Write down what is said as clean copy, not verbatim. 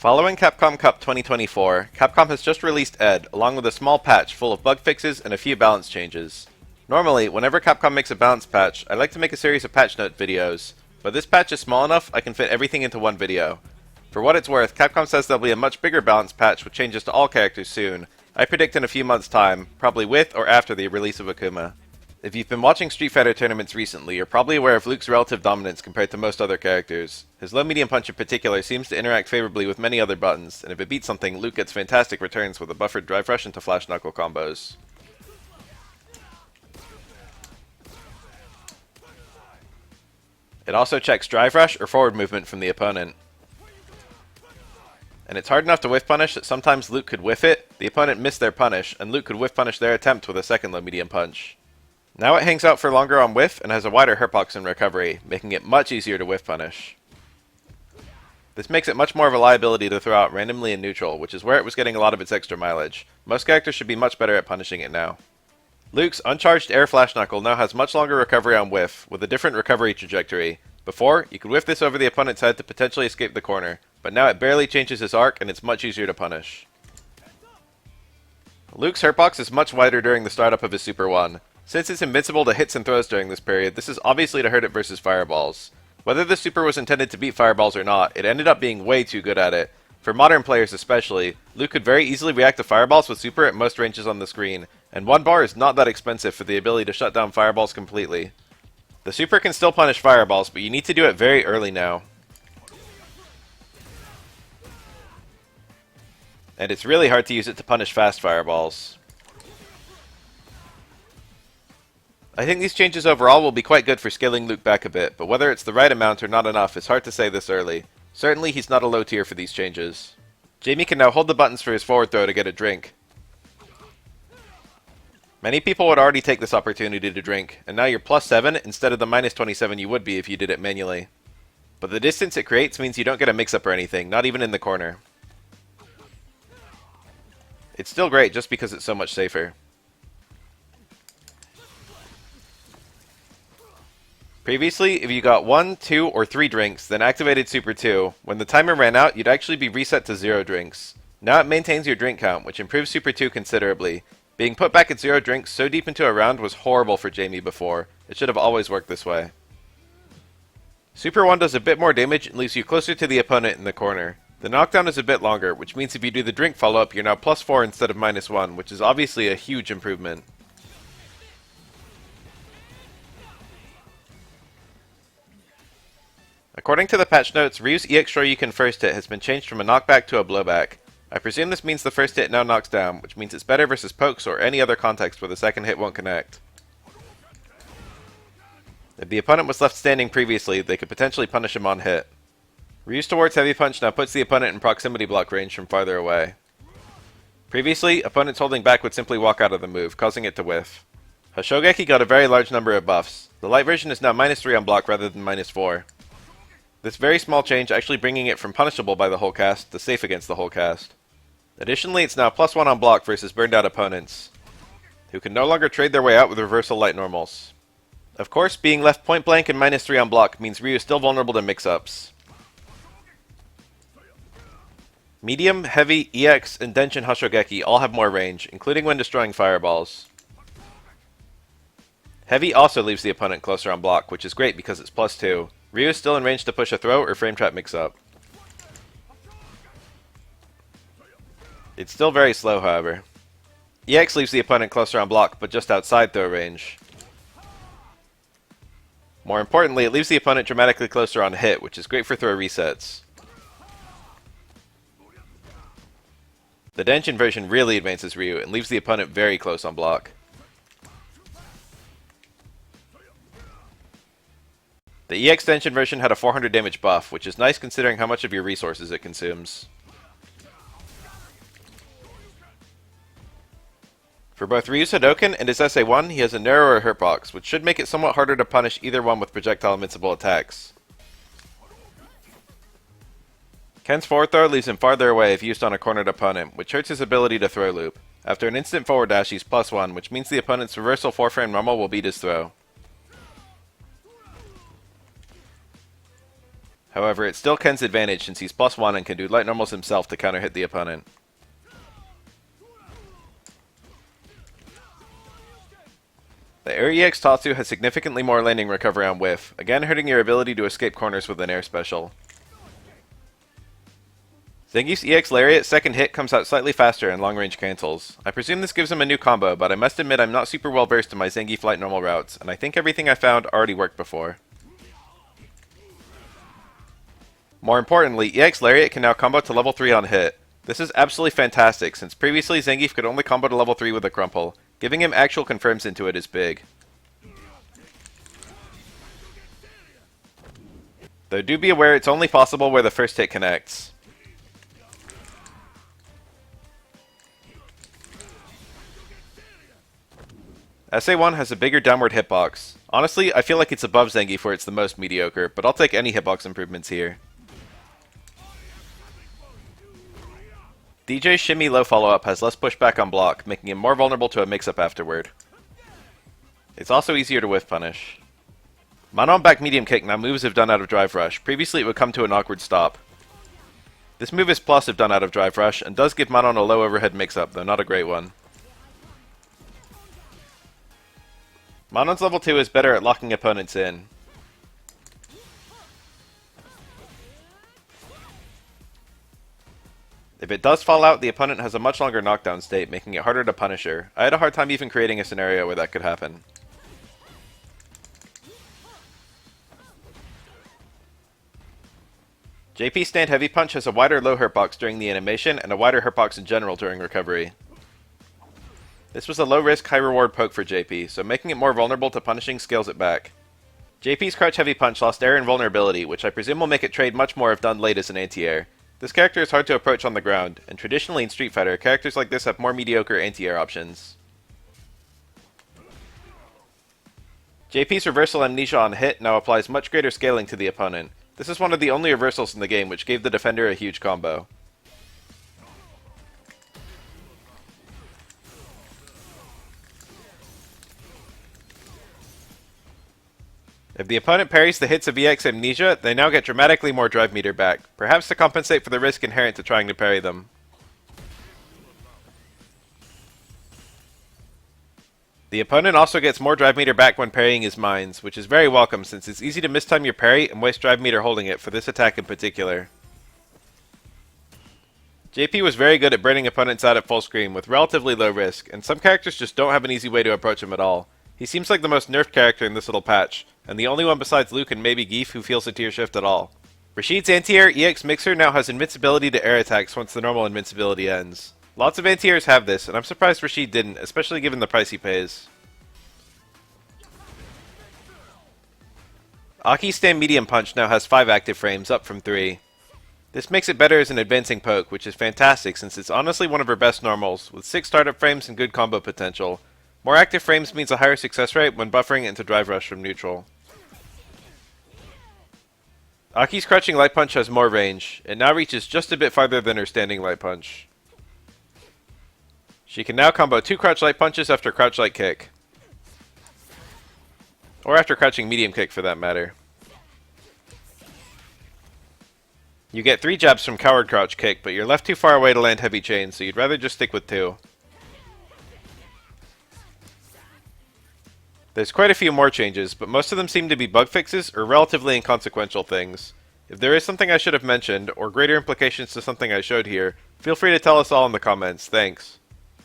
Following Capcom Cup 2024, Capcom has just released Ed, along with a small patch full of bug fixes and a few balance changes. Normally, whenever Capcom makes a balance patch, I like to make a series of patch note videos, but this patch is small enough I can fit everything into one video. For what it's worth, Capcom says there'll be a much bigger balance patch with changes to all characters soon. I predict in a few months' time, probably with or after the release of Akuma. If you've been watching Street Fighter tournaments recently, you're probably aware of Luke's relative dominance compared to most other characters. His low-medium punch in particular seems to interact favorably with many other buttons, and if it beats something, Luke gets fantastic returns with a buffered drive rush into flash knuckle combos. It also checks drive rush or forward movement from the opponent. And it's hard enough to whiff punish that sometimes Luke could whiff it, the opponent missed their punish, and Luke could whiff punish their attempt with a second low-medium punch. Now it hangs out for longer on whiff and has a wider hitbox in recovery, making it much easier to whiff punish. This makes it much more of a liability to throw out randomly in neutral, which is where it was getting a lot of its extra mileage. Most characters should be much better at punishing it now. Luke's uncharged air flash knuckle now has much longer recovery on whiff, with a different recovery trajectory. Before, you could whiff this over the opponent's head to potentially escape the corner, but now it barely changes his arc and it's much easier to punish. Luke's hitbox is much wider during the startup of his Super 1. Since it's invincible to hits and throws during this period, this is obviously to hurt it versus fireballs. Whether the Super was intended to beat fireballs or not, it ended up being way too good at it. For modern players especially, Luke could very easily react to fireballs with Super at most ranges on the screen, and 1 bar is not that expensive for the ability to shut down fireballs completely. The Super can still punish fireballs, but you need to do it very early now. And it's really hard to use it to punish fast fireballs. I think these changes overall will be quite good for scaling Luke back a bit, but whether it's the right amount or not enough is hard to say this early. Certainly he's not a low tier for these changes. Jamie can now hold the buttons for his forward throw to get a drink. Many people would already take this opportunity to drink, and now you're plus 7 instead of the minus 27 you would be if you did it manually. But the distance it creates means you don't get a mix-up or anything, not even in the corner. It's still great just because it's so much safer. Previously, if you got 1, 2, or 3 drinks, then activated Super 2, when the timer ran out, you'd actually be reset to 0 drinks. Now it maintains your drink count, which improves Super 2 considerably. Being put back at 0 drinks so deep into a round was horrible for Jamie before. It should have always worked this way. Super 1 does a bit more damage and leaves you closer to the opponent in the corner. The knockdown is a bit longer, which means if you do the drink follow-up, you're now plus 4 instead of minus 1, which is obviously a huge improvement. According to the patch notes, Ryu's EX Shoryuken first hit has been changed from a knockback to a blowback. I presume this means the first hit now knocks down, which means it's better versus pokes or any other context where the second hit won't connect. If the opponent was left standing previously, they could potentially punish him on hit. Ryu's towards heavy punch now puts the opponent in proximity block range from farther away. Previously, opponents holding back would simply walk out of the move, causing it to whiff. Hoshogeki got a very large number of buffs. The light version is now minus 3 on block rather than minus 4. This very small change actually bringing it from punishable by the whole cast to safe against the whole cast. Additionally, it's now plus 1 on block versus burned out opponents, who can no longer trade their way out with reversal light normals. Of course, being left point blank and minus 3 on block means Ryu is still vulnerable to mix-ups. Medium, Heavy, EX, and Denshin Hoshogeki all have more range, including when destroying fireballs. Heavy also leaves the opponent closer on block, which is great because it's plus 2. Ryu is still in range to push a throw or frame trap mix-up. It's still very slow, however. EX leaves the opponent closer on block, but just outside throw range. More importantly, it leaves the opponent dramatically closer on hit, which is great for throw resets. The Denshin version really advances Ryu and leaves the opponent very close on block. The EX Denshin version had a 400 damage buff, which is nice considering how much of your resources it consumes. For both Ryu's Hadouken and his SA1, he has a narrower hitbox, which should make it somewhat harder to punish either one with projectile invincible attacks. Ken's forward throw leaves him farther away if used on a cornered opponent, which hurts his ability to throw loop. After an instant forward dash, he's plus 1, which means the opponent's reversal 4-frame normal will beat his throw. However, it's still Ken's advantage since he's +1 and can do light normals himself to counter hit the opponent. The Air EX Tatsu has significantly more landing recovery on whiff, again hurting your ability to escape corners with an air special. Zangief's EX Lariat second hit comes out slightly faster and long range cancels. I presume this gives him a new combo, but I must admit I'm not super well versed in my Zangief light normal routes, and I think everything I found already worked before. More importantly, EX Lariat can now combo to level 3 on hit. This is absolutely fantastic, since previously Zangief could only combo to level 3 with a crumple. Giving him actual confirms into it is big. Though do be aware it's only possible where the first hit connects. SA1 has a bigger downward hitbox. Honestly, I feel like it's above Zangief where it's the most mediocre, but I'll take any hitbox improvements here. DJ's shimmy low follow-up has less pushback on block, making him more vulnerable to a mix-up afterward. It's also easier to whiff punish. Manon back medium kick now moves if done out of drive rush. Previously it would come to an awkward stop. This move is plus if done out of drive rush, and does give Manon a low overhead mix-up, though not a great one. Manon's level 2 is better at locking opponents in. If it does fall out, the opponent has a much longer knockdown state, making it harder to punish her. I had a hard time even creating a scenario where that could happen. JP stand heavy punch has a wider low hurt box during the animation, and a wider hurt box in general during recovery. This was a low risk, high reward poke for JP, so making it more vulnerable to punishing scales it back. JP's crouch heavy punch lost air and vulnerability, which I presume will make it trade much more if done late as an anti-air. This character is hard to approach on the ground, and traditionally in Street Fighter, characters like this have more mediocre anti-air options. JP's reversal amnesia on hit now applies much greater scaling to the opponent. This is one of the only reversals in the game which gave the defender a huge combo. If the opponent parries the hits of EX Amnesia, they now get dramatically more drive meter back, perhaps to compensate for the risk inherent to trying to parry them. The opponent also gets more drive meter back when parrying his mines, which is very welcome since it's easy to mistime your parry and waste drive meter holding it for this attack in particular. JP was very good at braining opponents out at full screen with relatively low risk, and some characters just don't have an easy way to approach him at all. He seems like the most nerfed character in this little patch, and the only one besides Luke and maybe Geef who feels a tier shift at all. Rashid's anti-air EX Mixer now has invincibility to air attacks once the normal invincibility ends. Lots of anti-airs have this, and I'm surprised Rashid didn't, especially given the price he pays. Aki's stand medium punch now has 5 active frames, up from 3. This makes it better as an advancing poke, which is fantastic since it's honestly one of her best normals, with 6 startup frames and good combo potential. More active frames means a higher success rate when buffering into drive rush from neutral. Aki's crouching light punch has more range. It now reaches just a bit farther than her standing light punch. She can now combo 2 crouch light punches after crouch light kick. Or after crouching medium kick for that matter. You get 3 jabs from coward crouch kick, but you're left too far away to land heavy chain, so you'd rather just stick with 2. There's quite a few more changes, but most of them seem to be bug fixes or relatively inconsequential things. If there is something I should have mentioned, or greater implications to something I showed here, feel free to tell us all in the comments. Thanks.